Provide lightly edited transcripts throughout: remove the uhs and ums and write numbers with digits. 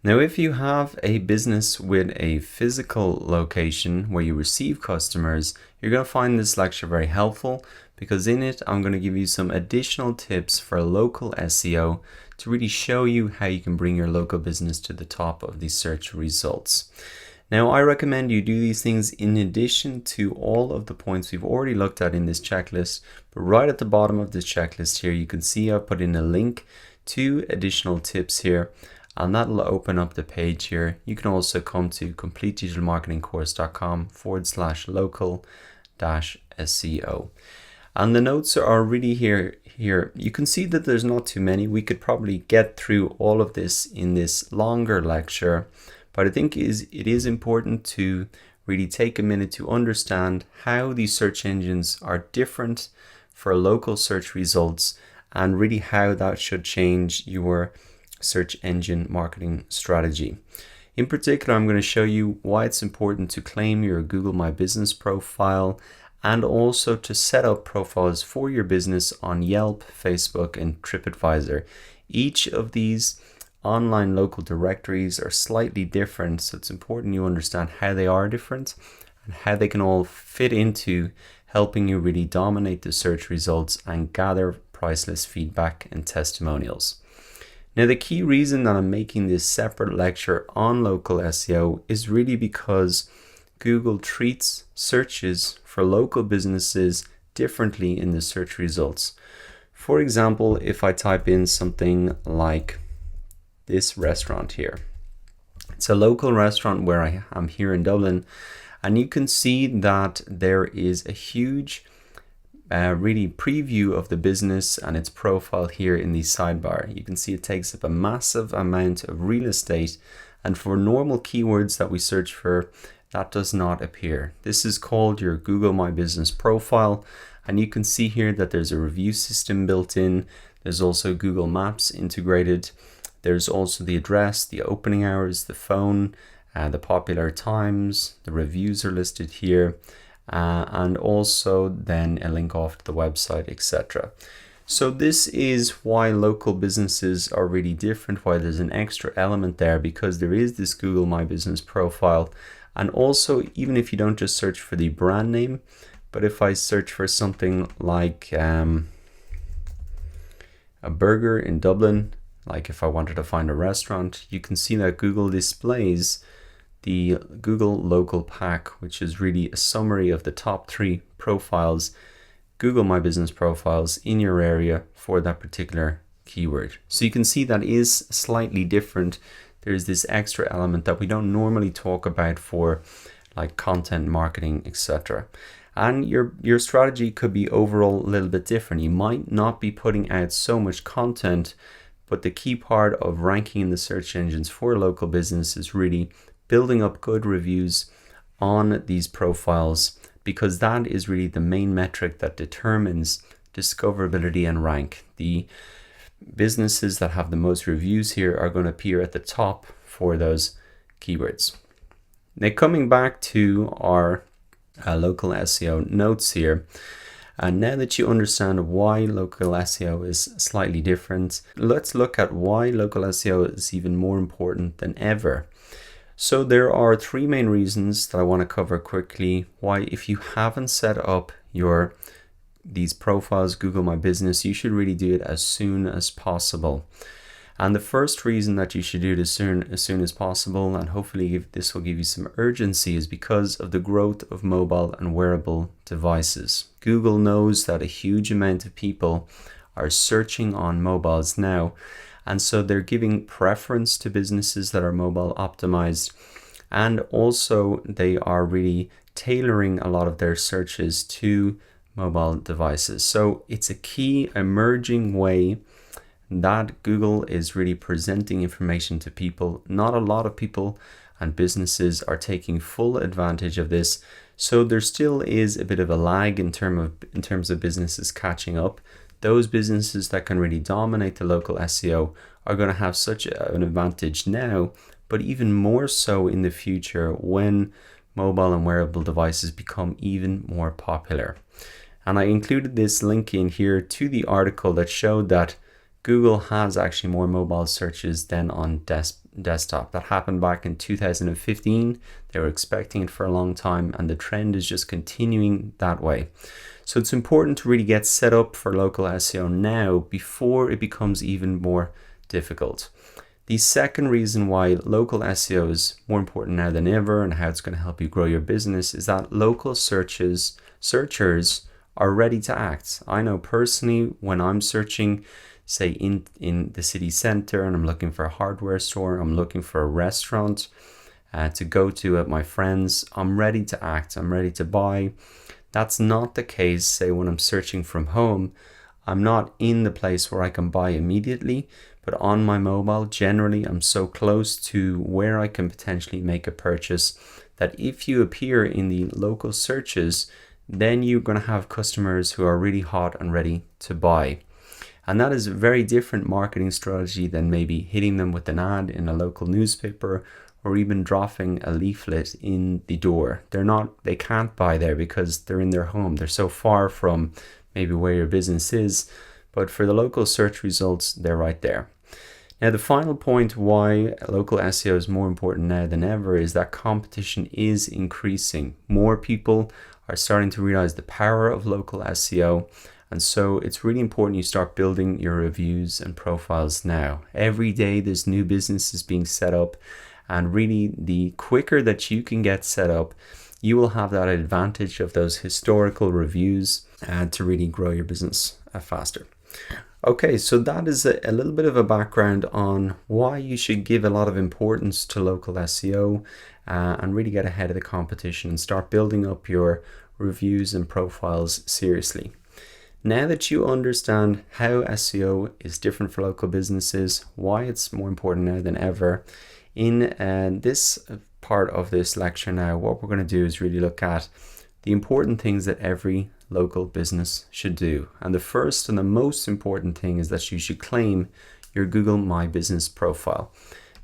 Now, if you have a business with a physical location where you receive customers, you're going to find this lecture very helpful because in it, I'm going to give you some additional tips for local SEO to really show you how you can bring your local business to the top of the search results. Now, I recommend you do these things in addition to all of the points we've already looked at in this checklist. But right at the bottom of this checklist here, you can see I've put in a link to additional tips here, and that'll open up the page here. You can also come to completedigitalmarketingcourse.com/local-SEO. And the notes are really here. You can see that there's not too many. We could probably get through all of this in this longer lecture, but I think it is important to really take a minute to understand how these search engines are different for local search results and really how that should change your search engine marketing strategy. In particular, I'm going to show you why it's important to claim your Google My Business profile and also to set up profiles for your business on Yelp, Facebook, and TripAdvisor. Each of these online local directories are slightly different, so it's important you understand how they are different and how they can all fit into helping you really dominate the search results and gather priceless feedback and testimonials. Now, the key reason that I'm making this separate lecture on local SEO is really because Google treats searches for local businesses differently in the search results. For example, if I type in something like this restaurant here, it's a local restaurant where I am here in Dublin, and you can see that there is a huge really preview of the business and its profile here in the sidebar. You can see it takes up a massive amount of real estate, and for normal keywords that we search for, that does not appear. This is called your Google My Business profile, and you can see here that there's a review system built in. There's also Google Maps integrated. There's also the address, the opening hours, the phone, the popular times, the reviews are listed here, and also then a link off to the website, etc. So this is why local businesses are really different, why there's an extra element there, because there is this Google My Business profile. And also, even if you don't just search for the brand name, but if I search for something like a burger in Dublin, like if I wanted to find a restaurant, you can see that Google displays the Google Local Pack, which is really a summary of the top 3 profiles, Google My Business profiles in your area for that particular keyword. So you can see that is slightly different. There's this extra element that we don't normally talk about for like content marketing, etc. And your strategy could be overall a little bit different. You might not be putting out so much content, but the key part of ranking in the search engines for local business is really building up good reviews on these profiles, because that is really the main metric that determines discoverability and rank. The businesses that have the most reviews here are going to appear at the top for those keywords. Now, coming back to our local SEO notes here, and now that you understand why local SEO is slightly different, let's look at why local SEO is even more important than ever. So there are 3 main reasons that I want to cover quickly why, if you haven't set up these profiles, Google My Business, you should really do it as soon as possible. And the first reason that you should do it as soon as possible, and hopefully this will give you some urgency, is because of the growth of mobile and wearable devices. Google knows that a huge amount of people are searching on mobiles now, and so they're giving preference to businesses that are mobile optimized, and also they are really tailoring a lot of their searches to mobile devices. So it's a key emerging way that Google is really presenting information to people. Not a lot of people and businesses are taking full advantage of this. So there still is a bit of a lag in terms of businesses catching up. Those businesses that can really dominate the local SEO are going to have such an advantage now, but even more so in the future when mobile and wearable devices become even more popular. And I included this link in here to the article that showed that Google has actually more mobile searches than on desktop. That happened back in 2015. They were expecting it for a long time, and the trend is just continuing that way. So it's important to really get set up for local SEO now before it becomes even more difficult. The second reason why local SEO is more important now than ever and how it's going to help you grow your business is that local searchers are ready to act. I know personally, when I'm searching, say in the city center, and I'm looking for a hardware store, I'm looking for a restaurant to go to at my friends, I'm ready to act, I'm ready to buy. That's not the case, say, when I'm searching from home. I'm not in the place where I can buy immediately, but on my mobile, generally, I'm so close to where I can potentially make a purchase that if you appear in the local searches, then you're going to have customers who are really hot and ready to buy. And that is a very different marketing strategy than maybe hitting them with an ad in a local newspaper or even dropping a leaflet in the door. They can't buy there because they're in their home. They're so far from maybe where your business is, but for the local search results, they're right there. Now, the final point why local SEO is more important now than ever is that competition is increasing. More people are starting to realize the power of local SEO. And so it's really important you start building your reviews and profiles now. Every day there's new businesses being set up, and really the quicker that you can get set up, you will have that advantage of those historical reviews to really grow your business faster. Okay, so that is a little bit of a background on why you should give a lot of importance to local SEO and really get ahead of the competition and start building up your reviews and profiles seriously. Now that you understand how SEO is different for local businesses, why it's more important now than ever, in this part of this lecture now, what we're going to do is really look at the important things that every local business should do. And the first and the most important thing is that you should claim your Google My Business profile.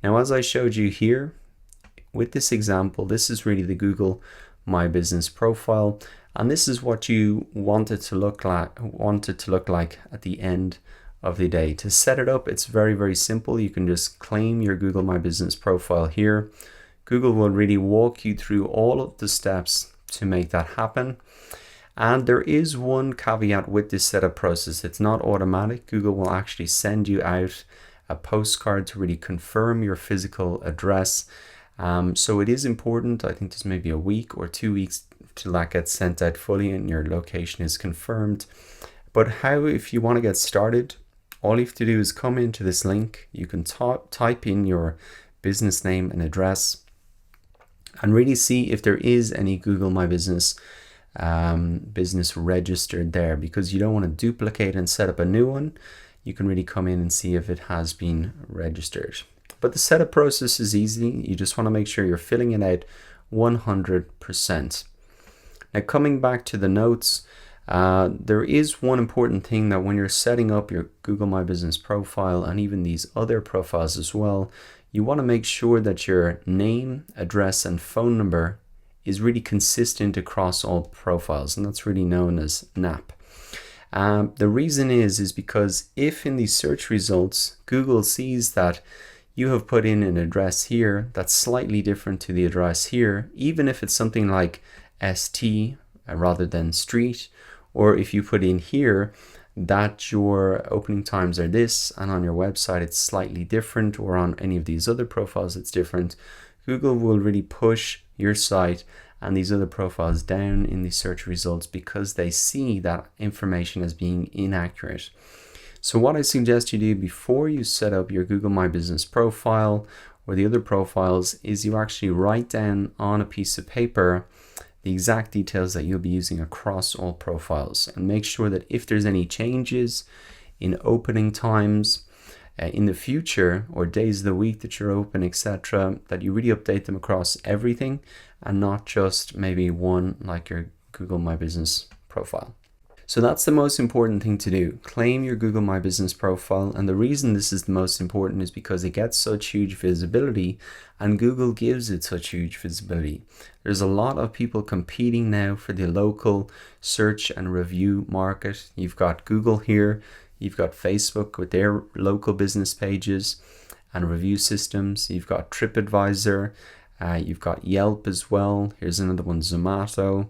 Now, as I showed you here with this example, this is really the Google My Business profile. And this is what you want it to look like at the end of the day. To set it up, it's very, very simple. You can just claim your Google My Business profile here. Google will really walk you through all of the steps to make that happen. And there is one caveat with this setup process. It's not automatic. Google will actually send you out a postcard to really confirm your physical address. So it is important. I think there's maybe a week or 2 weeks till that gets sent out fully and your location is confirmed. But if you want to get started, all you have to do is come into this link. You can type in your business name and address and really see if there is any Google My Business business registered there, because you don't want to duplicate and set up a new one. You can really come in and see if it has been registered. But the setup process is easy. You just want to make sure you're filling it out 100%. Now, coming back to the notes, there is one important thing that when you're setting up your Google My Business profile and even these other profiles as well, you want to make sure that your name, address, and phone number is really consistent across all profiles, and that's really known as NAP. The reason is because if in these search results, Google sees that you have put in an address here that's slightly different to the address here, even if it's something like ST rather than street, or if you put in here that your opening times are this and on your website it's slightly different, or on any of these other profiles it's different, Google will really push your site and these other profiles down in the search results because they see that information as being inaccurate. So what I suggest you do before you set up your Google My Business profile or the other profiles is you actually write down on a piece of paper the exact details that you'll be using across all profiles, and make sure that if there's any changes in opening times in the future or days of the week that you're open, etc., that you really update them across everything and not just maybe one like your Google My Business profile. So that's the most important thing to do. Claim your Google My Business profile. And the reason this is the most important is because it gets such huge visibility and Google gives it such huge visibility. There's a lot of people competing now for the local search and review market. You've got Google here, you've got Facebook with their local business pages, and review systems. You've got TripAdvisor, you've got Yelp as well. Here's another one, Zomato.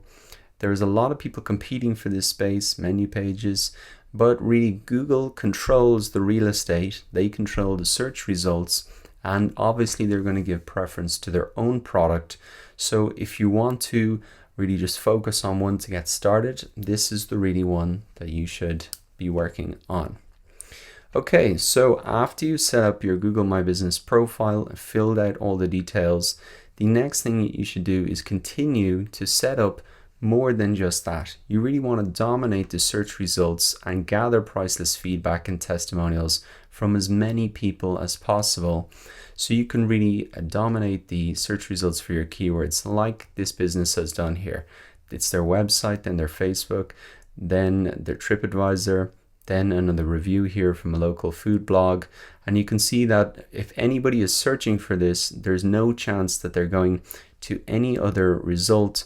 There's a lot of people competing for this space, menu pages, but really Google controls the real estate. They control the search results, and obviously they're going to give preference to their own product. So if you want to really just focus on one to get started, this is the really one that you should be working on. Okay, so after you set up your Google My Business profile and filled out all the details, the next thing you should do is continue to set up more than just that. You really want to dominate the search results and gather priceless feedback and testimonials from as many people as possible, so you can really dominate the search results for your keywords, like this business has done here. It's their website, then their Facebook, then their TripAdvisor, then another review here from a local food blog. And you can see that if anybody is searching for this, there's no chance that they're going to any other result.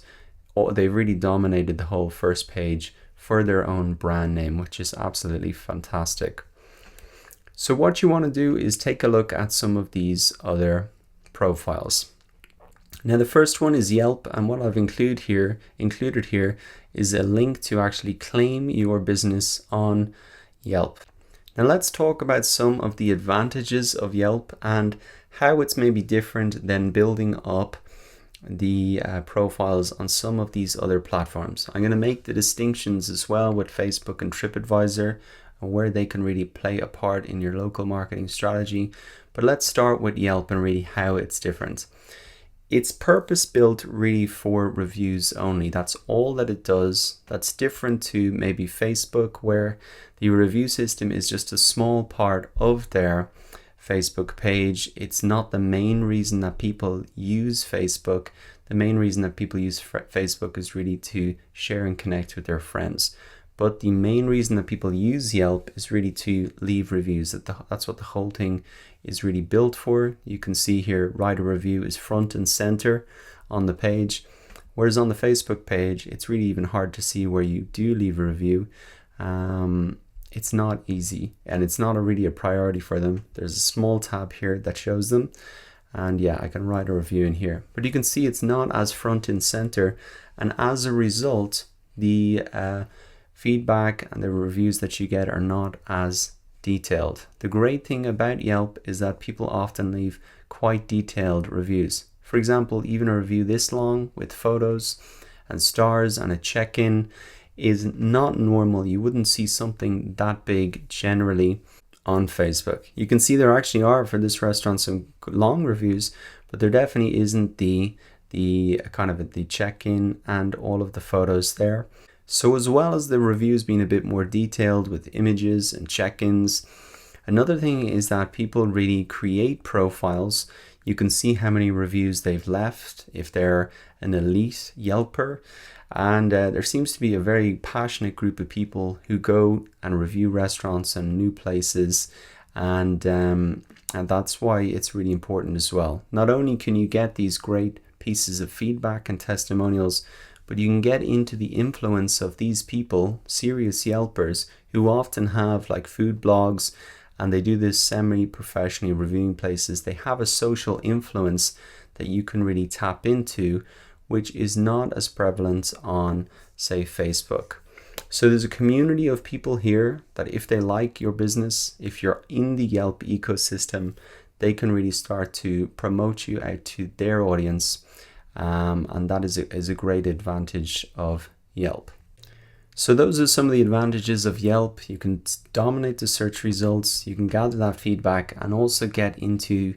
They've really dominated the whole first page for their own brand name, which is absolutely fantastic. So what you want to do is take a look at some of these other profiles. Now the first one is Yelp, and what I've included here is a link to actually claim your business on Yelp. Now let's talk about some of the advantages of Yelp and how it's maybe different than building up the profiles on some of these other platforms. I'm going to make the distinctions as well with Facebook and TripAdvisor and where they can really play a part in your local marketing strategy. But let's start with Yelp and really how it's different. It's purpose built really for reviews only. That's all that it does. That's different to maybe Facebook, where the review system is just a small part of their Facebook page. It's not the main reason that people use Facebook. The main reason that people use Facebook is really to share and connect with their friends. But the main reason that people use Yelp is really to leave reviews. That's what the whole thing is really built for. You can see here, write a review is front and center on the page. Whereas on the Facebook page, it's really even hard to see where you do leave a review. It's not easy, and it's not really a priority for them. There's a small tab here that shows them, and yeah, I can write a review in here, but you can see it's not as front and center, and as a result the feedback and the reviews that you get are not as detailed. The great thing about Yelp is that people often leave quite detailed reviews. For example, even a review this long with photos and stars and a check-in is not normal. You wouldn't see something that big generally on Facebook. You can see there actually are for this restaurant some long reviews, but there definitely isn't the kind of the check-in and all of the photos there. So as well as the reviews being a bit more detailed with images and check-ins, another thing is that people really create profiles. You can see how many reviews they've left if they're an elite Yelper. And there seems to be a very passionate group of people who go and review restaurants and new places, and that's why it's really important as well. Not only can you get these great pieces of feedback and testimonials, but you can get into the influence of these people, serious Yelpers, who often have like food blogs, and they do this semi-professionally reviewing places. They have a social influence that you can really tap into, which is not as prevalent on, say, Facebook. So there's a community of people here that if they like your business, if you're in the Yelp ecosystem, they can really start to promote you out to their audience. And that is a great advantage of Yelp. So those are some of the advantages of Yelp. You can dominate the search results, you can gather that feedback, and also get into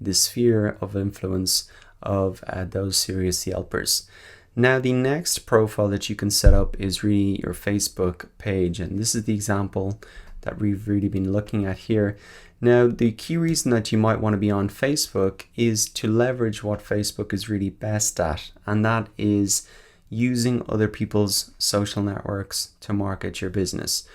the sphere of influence of those serious Yelpers. Now the next profile that you can set up is really your Facebook page, and this is the example that we've really been looking at here. Now the key reason that you might want to be on Facebook is to leverage what Facebook is really best at, and that is using other people's social networks to market your business.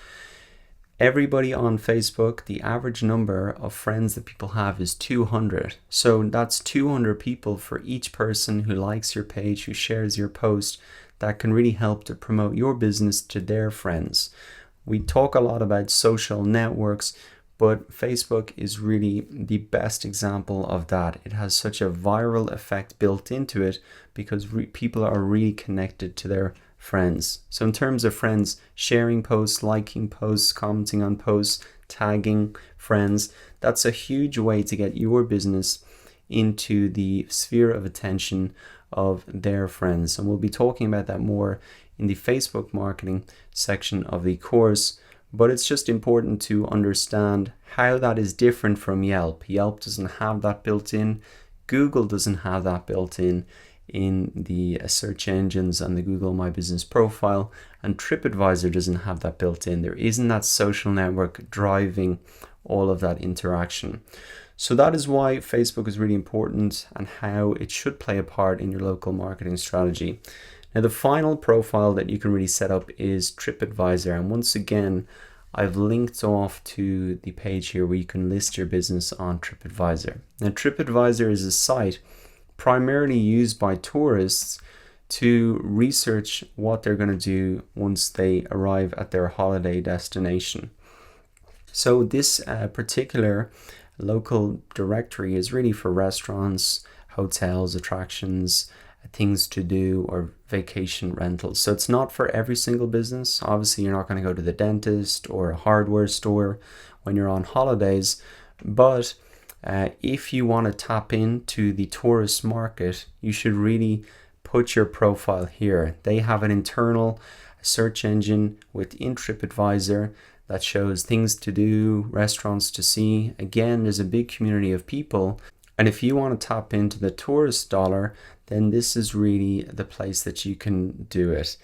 Everybody on Facebook, the average number of friends that people have is 200. So that's 200 people for each person who likes your page, who shares your post, that can really help to promote your business to their friends. We talk a lot about social networks, But Facebook is really the best example of that. It has such a viral effect built into it because people are really connected to their friends. So in terms of friends, sharing posts, liking posts, commenting on posts, tagging friends, that's a huge way to get your business into the sphere of attention of their friends. And we'll be talking about that more in the Facebook marketing section of the course. But it's just important to understand how that is different from Yelp. Yelp doesn't have that built in. Google doesn't have that built in the search engines and the Google My Business profile. And TripAdvisor doesn't have that built in. There isn't that social network driving all of that interaction. So that is why Facebook is really important and how it should play a part in your local marketing strategy. Now, the final profile that you can really set up is TripAdvisor. And once again, I've linked off to the page here where you can list your business on TripAdvisor. Now, TripAdvisor is a site primarily used by tourists to research what they're going to do once they arrive at their holiday destination. So this particular local directory is really for restaurants, hotels, attractions, things to do, or vacation rentals. So it's not for every single business. Obviously, you're not going to go to the dentist or a hardware store when you're on holidays. But if you want to tap into the tourist market, you should really put your profile here. They have an internal search engine within TripAdvisor that shows things to do, restaurants to see. Again, there's a big community of people. And if you want to tap into the tourist dollar, then this is really the place that you can do it.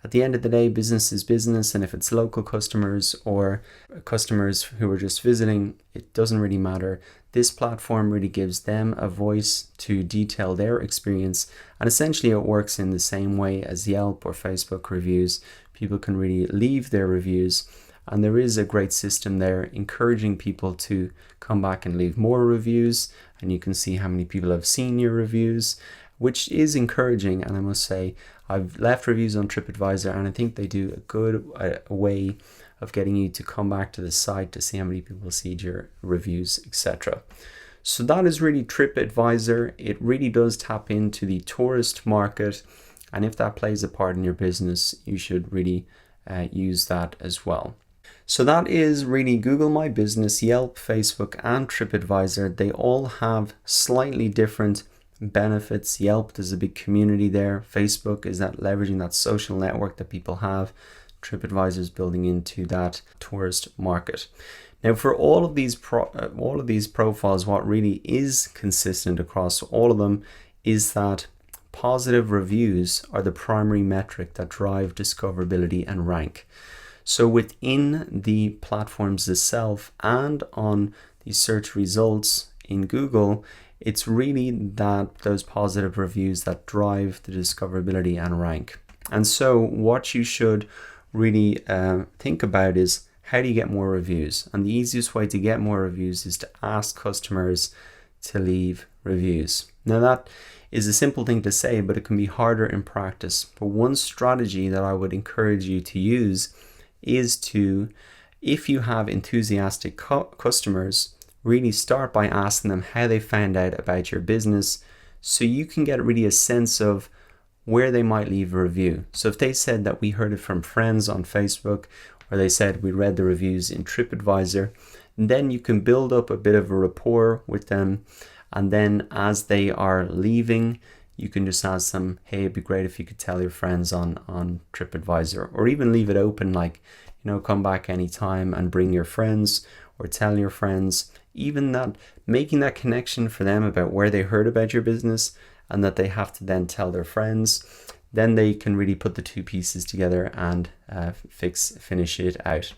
At the end of the day, business is business. And if it's local customers or customers who are just visiting, it doesn't really matter. This platform really gives them a voice to detail their experience. And essentially it works in the same way as Yelp or Facebook reviews. People can really leave their reviews. And there is a great system there encouraging people to come back and leave more reviews. And you can see how many people have seen your reviews, which is encouraging. And I must say, I've left reviews on TripAdvisor and I think they do a good way of getting you to come back to the site to see how many people see your reviews, etc. So that is really TripAdvisor. It really does tap into the tourist market. And if that plays a part in your business, you should really use that as well. So that is really Google My Business, Yelp, Facebook, and TripAdvisor. They all have slightly different benefits. Yelp, there's a big community there. Facebook is that leveraging that social network that people have. TripAdvisor is building into that tourist market. Now, for all of these profiles, what really is consistent across all of them is that positive reviews are the primary metric that drive discoverability and rank. So within the platforms itself and on the search results in Google, it's really those positive reviews that drive the discoverability and rank. And so what you should really think about is, how do you get more reviews? And the easiest way to get more reviews is to ask customers to leave reviews. Now that is a simple thing to say, but it can be harder in practice. But one strategy that I would encourage you to use is to, if you have enthusiastic customers, really start by asking them how they found out about your business, so you can get really a sense of where they might leave a review. So if they said that we heard it from friends on Facebook, or they said we read the reviews in TripAdvisor, then you can build up a bit of a rapport with them. And then as they are leaving, you can just ask them, hey, it'd be great if you could tell your friends on TripAdvisor, or even leave it open, like, come back anytime and bring your friends or tell your friends. Even that, making that connection for them about where they heard about your business and that they have to then tell their friends, then they can really put the two pieces together and finish it out.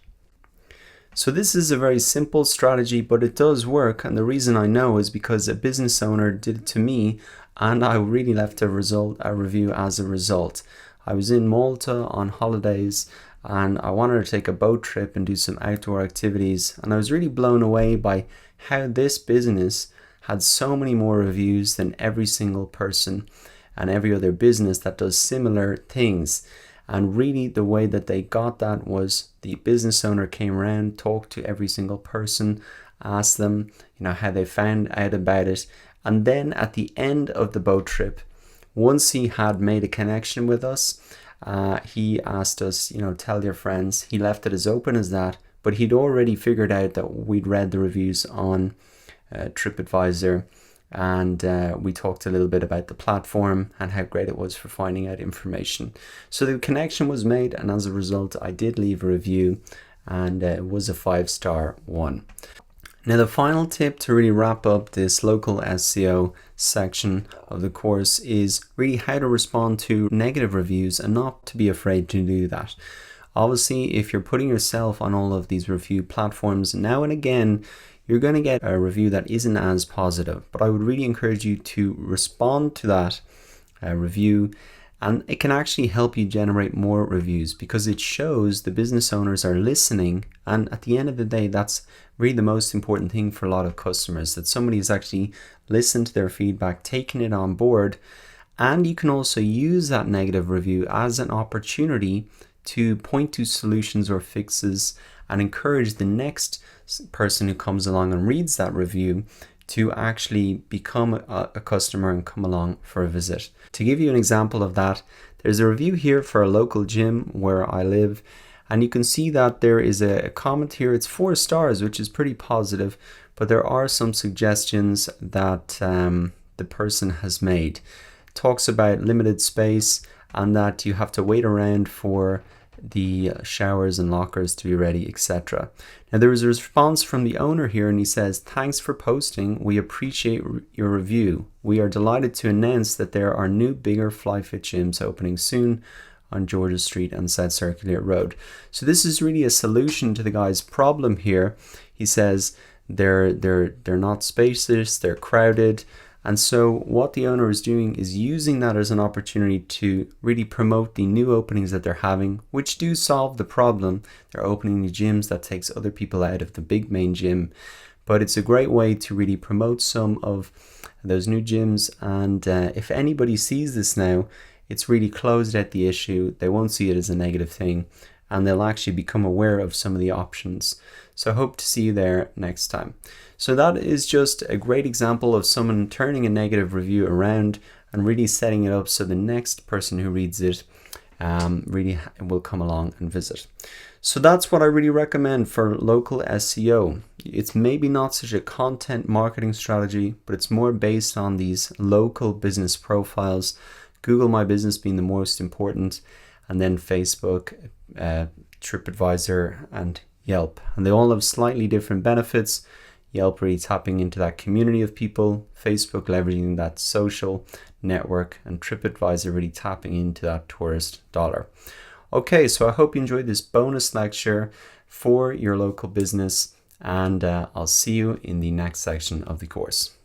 So this is a very simple strategy, but it does work. And the reason I know is because a business owner did it to me, and I really left a review as a result. I was in Malta on holidays and I wanted to take a boat trip and do some outdoor activities. And I was really blown away by how this business had so many more reviews than every single person and every other business that does similar things. And really the way that they got that was the business owner came around, talked to every single person, asked them, how they found out about it. And then at the end of the boat trip, once he had made a connection with us, he asked us, tell your friends. He left it as open as that, but he'd already figured out that we'd read the reviews on TripAdvisor, and we talked a little bit about the platform and how great it was for finding out information. So the connection was made, and as a result, I did leave a review, and it was a 5-star one. Now, the final tip to really wrap up this local SEO section of the course is really how to respond to negative reviews and not to be afraid to do that. Obviously, if you're putting yourself on all of these review platforms, now and again, you're going to get a review that isn't as positive. But I would really encourage you to respond to that review, and it can actually help you generate more reviews because it shows the business owners are listening. And at the end of the day, that's really the most important thing for a lot of customers, that somebody has actually listened to their feedback, taken it on board. And you can also use that negative review as an opportunity to point to solutions or fixes and encourage the next person who comes along and reads that review to actually become a customer and come along for a visit. To give you an example of that, there's a review here for a local gym where I live, and you can see that there is a comment here. It's 4 stars, which is pretty positive, but there are some suggestions that the person has made. It talks about limited space and that you have to wait around for the showers and lockers to be ready, etc. Now, there is a response from the owner here, and he says, "Thanks for posting. We appreciate your review. We are delighted to announce that there are new, bigger FlyFit gyms opening soon on Georgia Street and South Circular Road." So this is really a solution to the guy's problem here. He says they're not spacious, they're crowded. And so what the owner is doing is using that as an opportunity to really promote the new openings that they're having, which do solve the problem. They're opening new gyms that takes other people out of the big main gym. But it's a great way to really promote some of those new gyms. And if anybody sees this now, it's really closed out the issue. They won't see it as a negative thing, and they'll actually become aware of some of the options. So I hope to see you there next time. So that is just a great example of someone turning a negative review around and really setting it up so the next person who reads it really will come along and visit. So that's what I really recommend for local SEO. It's maybe not such a content marketing strategy, but it's more based on these local business profiles. Google My Business being the most important, and then Facebook, TripAdvisor, and Yelp. And they all have slightly different benefits. Yelp really tapping into that community of people, Facebook leveraging that social network, and TripAdvisor really tapping into that tourist dollar. Okay, so I hope you enjoyed this bonus lecture for your local business, and I'll see you in the next section of the course.